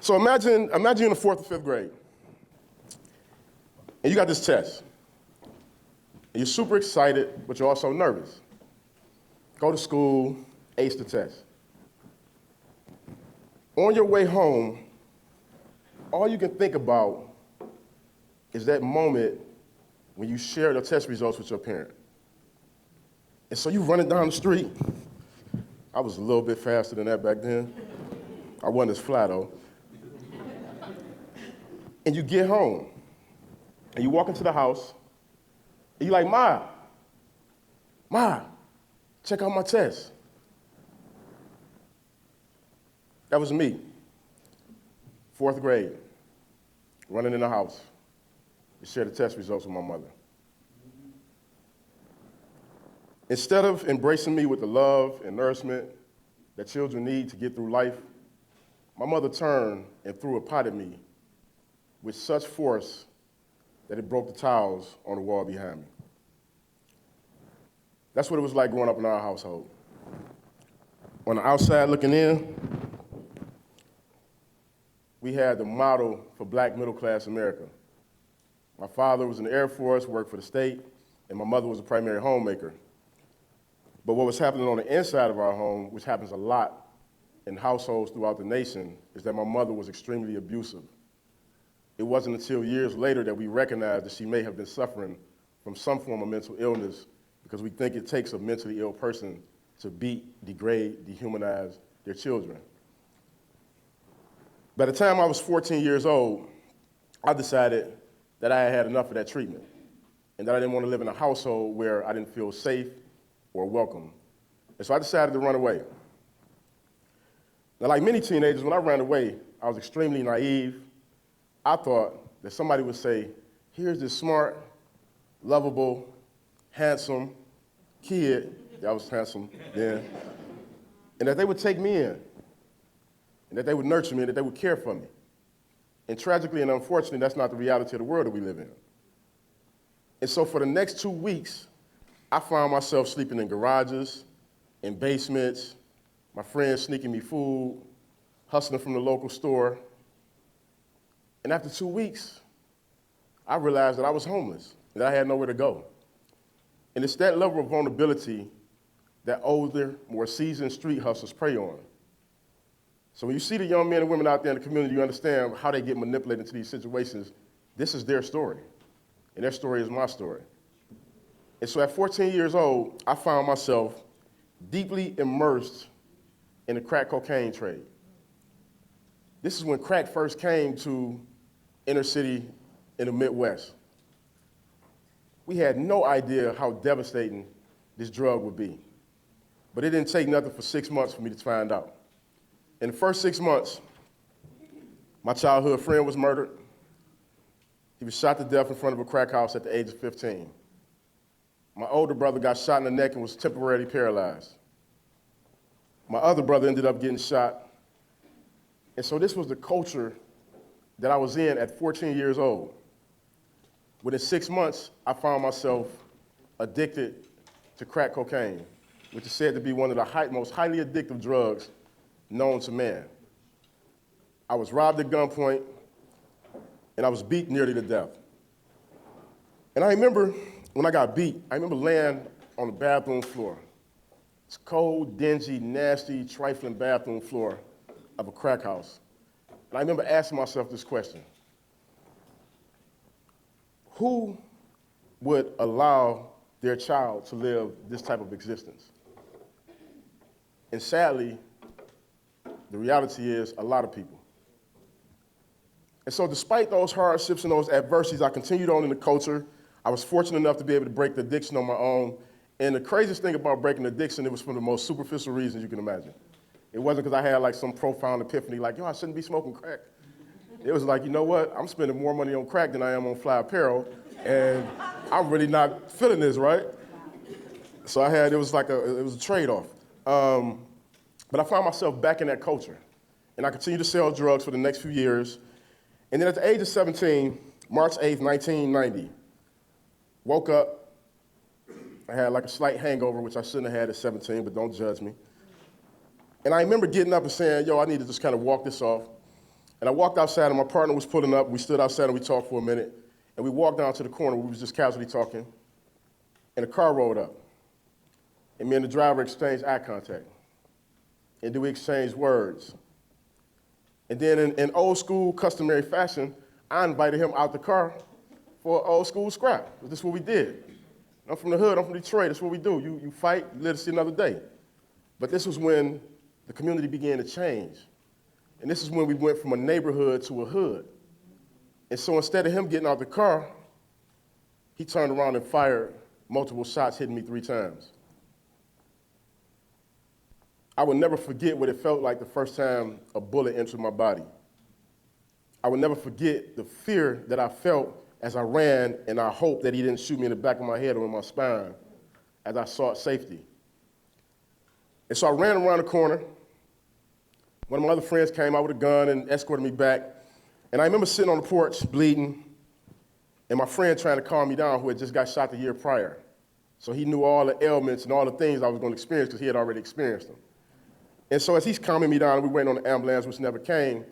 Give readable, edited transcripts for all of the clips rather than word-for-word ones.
So imagine you're in the 4th or 5th grade, and you got this test. And you're super excited, but you're also nervous. Go to school, ace the test. On your way home, all you can think about is that moment when you share the test results with your parent. And so you running down the street. I was a little bit faster than that back then. I wasn't as fly though. And you get home, and you walk into the house, and you're like, Ma, check out my test. That was me, 4th grade, running in the house to share the test results with my mother. Instead of embracing me with the love and nourishment that children need to get through life, my mother turned and threw a pot at me with such force that it broke the tiles on the wall behind me. That's what it was like growing up in our household. On the outside looking in, we had the model for black middle-class America. My father was in the Air Force, worked for the state, and my mother was a primary homemaker. But what was happening on the inside of our home, which happens a lot in households throughout the nation, is that my mother was extremely abusive. It wasn't until years later that we recognized that she may have been suffering from some form of mental illness, because we think it takes a mentally ill person to beat, degrade, dehumanize their children. By the time I was 14 years old, I decided that I had had enough of that treatment and that I didn't want to live in a household where I didn't feel safe or welcome. And so I decided to run away. Now, like many teenagers, when I ran away, I was extremely naive. I thought that somebody would say, here's this smart, lovable, handsome kid, that was handsome then, and that they would take me in, and that they would nurture me, and that they would care for me. And tragically and unfortunately, that's not the reality of the world that we live in. And so for the next 2 weeks, I found myself sleeping in garages, in basements, my friends sneaking me food, hustling from the local store. And after 2 weeks, I realized that I was homeless, that I had nowhere to go. And it's that level of vulnerability that older, more seasoned street hustlers prey on. So when you see the young men and women out there in the community, you understand how they get manipulated into these situations. This is their story, and their story is my story. And so at 14 years old, I found myself deeply immersed in the crack cocaine trade. This is when crack first came to inner city in the Midwest. We had no idea how devastating this drug would be. But it didn't take nothing for 6 months for me to find out. In the first 6 months, my childhood friend was murdered. He was shot to death in front of a crack house at the age of 15. My older brother got shot in the neck and was temporarily paralyzed. My other brother ended up getting shot. And so this was the culture that I was in at 14 years old. Within 6 months, I found myself addicted to crack cocaine, which is said to be one of the most highly addictive drugs known to man. I was robbed at gunpoint, and I was beat nearly to death. And I remember when I got beat, I remember laying on the bathroom floor. It's cold, dingy, nasty, trifling bathroom floor of a crack house. And I remember asking myself this question: who would allow their child to live this type of existence? And sadly, the reality is a lot of people. And so despite those hardships and those adversities, I continued on in the culture. I was fortunate enough to be able to break the addiction on my own. And the craziest thing about breaking addiction, it was for the most superficial reasons you can imagine. It wasn't because I had like some profound epiphany, like, yo, I shouldn't be smoking crack. It was like, you know what? I'm spending more money on crack than I am on fly apparel, and I'm really not feeling this, right? So it was a trade-off. But I found myself back in that culture, and I continued to sell drugs for the next few years. And then at the age of 17, March 8th, 1990, woke up. I had like a slight hangover, which I shouldn't have had at 17, but don't judge me. And I remember getting up and saying, yo, I need to just kind of walk this off. And I walked outside, and my partner was pulling up. We stood outside, and we talked for a minute. And we walked down to the corner. We was just casually talking. And a car rolled up. And me and the driver exchanged eye contact. And then we exchanged words. And then in old school customary fashion, I invited him out the car for an old school scrap. This is what we did. I'm from the hood, I'm from Detroit, that's what we do. You fight, you live to see another day. But this was when the community began to change. And this is when we went from a neighborhood to a hood. And so instead of him getting out the car, he turned around and fired multiple shots, hitting me 3 times. I will never forget what it felt like the first time a bullet entered my body. I will never forget the fear that I felt as I ran, and I hoped that he didn't shoot me in the back of my head or in my spine as I sought safety. And so I ran around the corner. One of my other friends came out with a gun and escorted me back. And I remember sitting on the porch bleeding, and my friend trying to calm me down who had just got shot the year prior. So he knew all the ailments and all the things I was going to experience because he had already experienced them. And so as he's calming me down, and we waiting on the ambulance, which never came,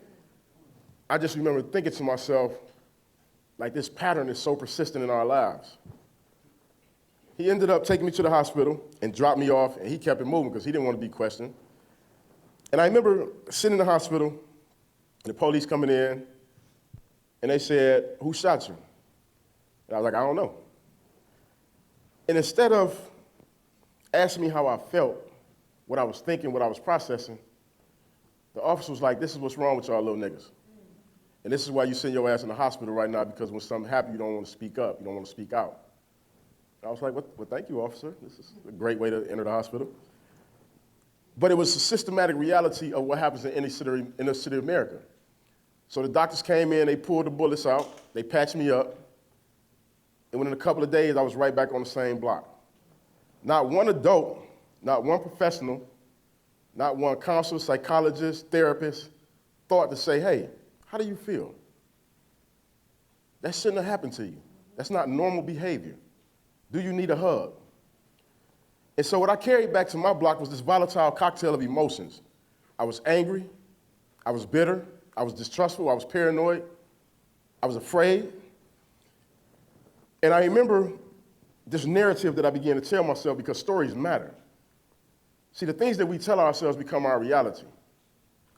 I just remember thinking to myself, like, this pattern is so persistent in our lives. He ended up taking me to the hospital and dropped me off, and he kept it moving because he didn't want to be questioned. And I remember sitting in the hospital, and the police coming in, and they said, "Who shot you?" And I was like, "I don't know." And instead of asking me how I felt, what I was thinking, what I was processing, the officer was like, "This is what's wrong with y'all little niggas. And this is why you send your ass in the hospital right now, because when something happens, you don't want to speak up, you don't want to speak out." And I was like, well, thank you, officer. This is a great way to enter the hospital. But it was a systematic reality of what happens in inner city America. So the doctors came in, they pulled the bullets out, they patched me up, and within a couple of days, I was right back on the same block. Not one adult, not one professional, not one counselor, psychologist, therapist thought to say, "Hey, how do you feel? That shouldn't have happened to you. That's not normal behavior. Do you need a hug?" And so what I carried back to my block was this volatile cocktail of emotions. I was angry, I was bitter, I was distrustful, I was paranoid, I was afraid. And I remember this narrative that I began to tell myself, because stories matter. See, the things that we tell ourselves become our reality.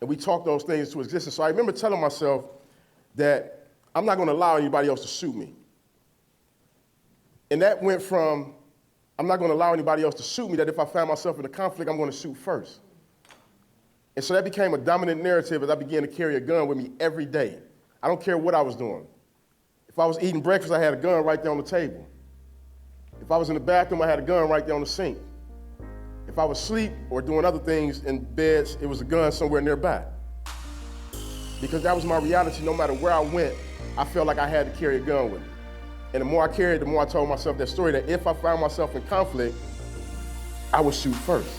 And we talk those things into existence. So I remember telling myself that I'm not going to allow anybody else to shoot me. And that went from, I'm not going to allow anybody else to shoot me, that if I found myself in a conflict, I'm going to shoot first. And so that became a dominant narrative as I began to carry a gun with me every day. I don't care what I was doing. If I was eating breakfast, I had a gun right there on the table. If I was in the bathroom, I had a gun right there on the sink. If I was asleep or doing other things in beds, it was a gun somewhere nearby. Because that was my reality. No matter where I went, I felt like I had to carry a gun with me. And the more I carried, the more I told myself that story, that if I found myself in conflict, I would shoot first.